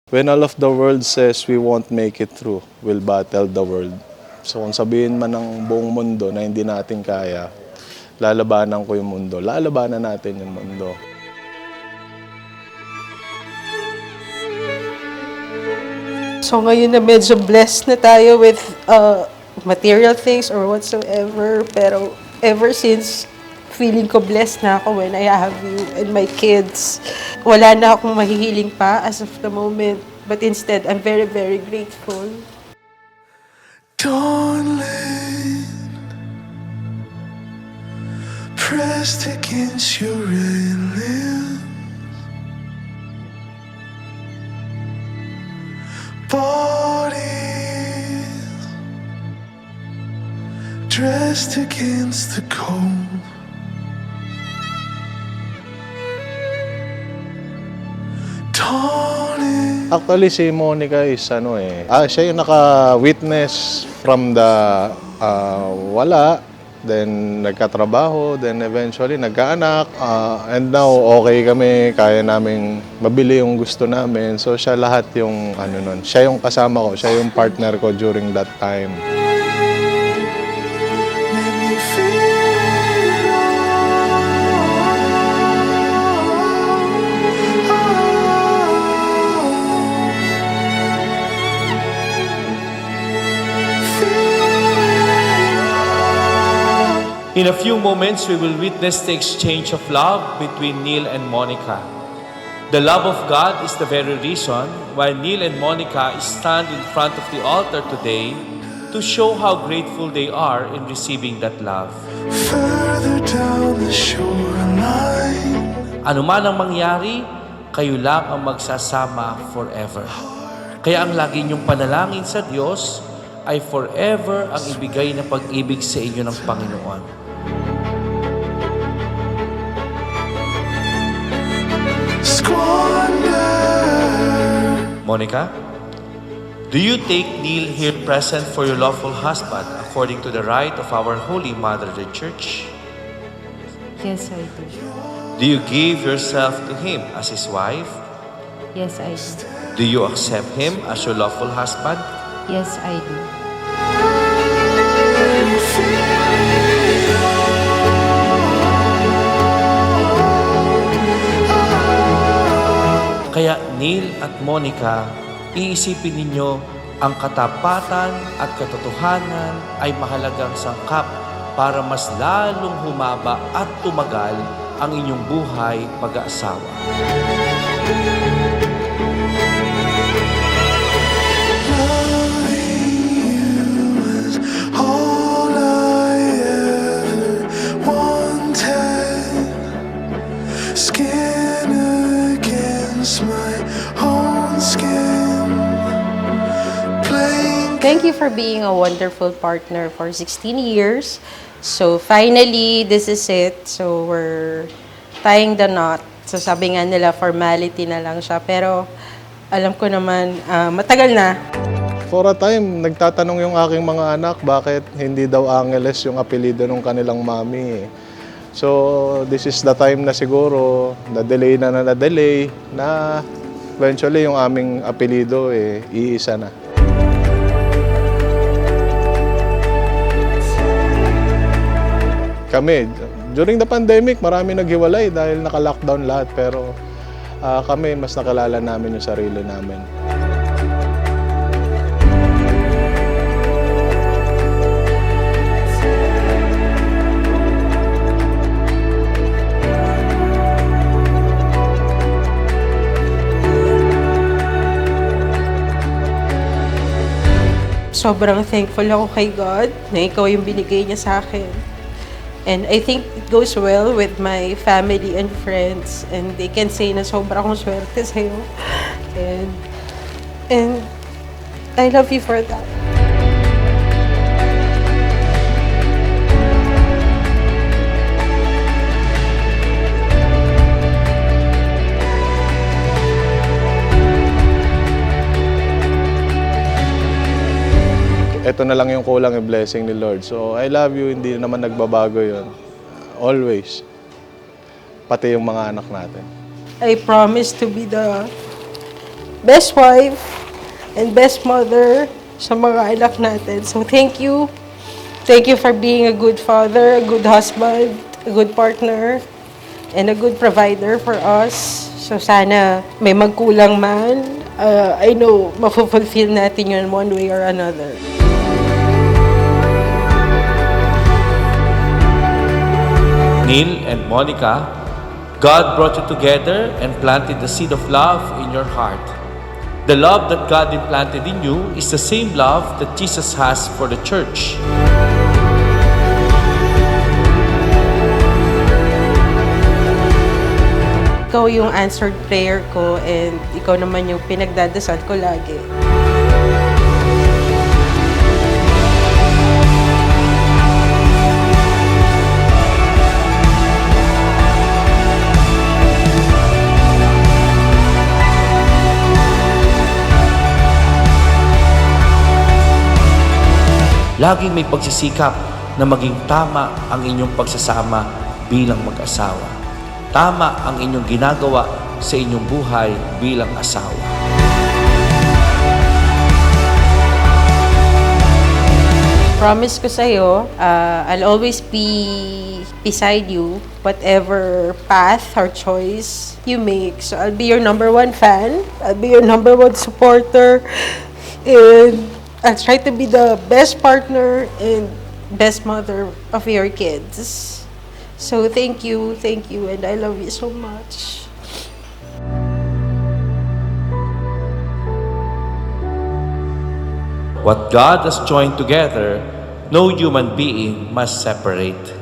When all of the world says we won't make it through, we'll battle the world. So kung sabihin man ng buong mundo na hindi natin kaya, lalabanan ko yung mundo, lalabanan natin yung mundo. So ngayon na medyo blessed na tayo with material things or whatsoever, pero ever since feeling ko blessed na ako when I have you and my kids. Wala na akong mahihiling pa as of the moment, but instead, I'm very, very grateful. Dawnland pressed against your railing, bodies dressed against the cold. Actually, si Monica is siya yung naka-witness from the wala, then nagkatrabaho, then eventually nagkaanak, and now okay kami, kaya naming mabili yung gusto namin. So siya lahat yung nun. Siya yung kasama ko, siya yung partner ko during that time. In a few moments, we will witness the exchange of love between Neil and Monica. The love of God is the very reason why Neil and Monica stand in front of the altar today to show how grateful they are in receiving that love. Further down the shoreline, Ano man ang mangyari, kayo lang ang magsasama forever. Kaya ang lagi niyong panalangin sa Diyos ay forever ang ibigay na pag-ibig sa inyo ng Panginoon. Monica, do you take Neil here present for your lawful husband according to the rite of our Holy Mother, the Church? Yes, I do. Do you give yourself to him as his wife? Yes, I do. Do you accept him as your lawful husband? Yes, I do. Kaya Neil at Monica, iisipin ninyo ang katapatan at katotohanan ay mahalagang sangkap para mas lalong humaba at tumagal ang inyong buhay pag-aasawa. Thank you for being a wonderful partner for 16 years. So finally, this is it. So we're tying the knot. So sabi nga nila, formality na lang siya. Pero alam ko naman, matagal na. For a time, nagtatanong yung aking mga anak bakit hindi daw Angeles yung apelido ng kanilang mami. So this is the time na siguro, na-delay na eventually yung aming apelido iisa na. Kami, during the pandemic, marami naghiwalay dahil naka-lockdown lahat. Pero kami, mas nakalala namin yung sarili namin. Sobrang thankful ako kay God na ikaw yung binigay niya sa akin. And I think it goes well with my family and friends. And they can say na sobra akong swerte sa'yo. And I love you for that. Ito na lang yung kulang yung blessing ni Lord. So, I love you, hindi naman nagbabago yun. Always. Pati yung mga anak natin. I promise to be the best wife and best mother sa mga anak natin. So thank you. Thank you for being a good father, a good husband, a good partner, and a good provider for us. So sana may magkulang man, I know mafulfill natin yun one way or another. Neil and Monica, God brought you together and planted the seed of love in your heart. The love that God implanted in you is the same love that Jesus has for the church. Ikaw yung answered prayer ko and ikaw naman yung pinagdadasal ko lagi. Laging may pagsisikap na maging tama ang inyong pagsasama bilang mag-asawa. Tama ang inyong ginagawa sa inyong buhay bilang asawa. Promise ko sa'yo, I'll always be beside you, whatever path or choice you make. So I'll be your #1 fan, I'll be your #1 supporter, and I'll try to be the best partner and best mother of your kids. So thank you, and I love you so much. What God has joined together, no human being must separate.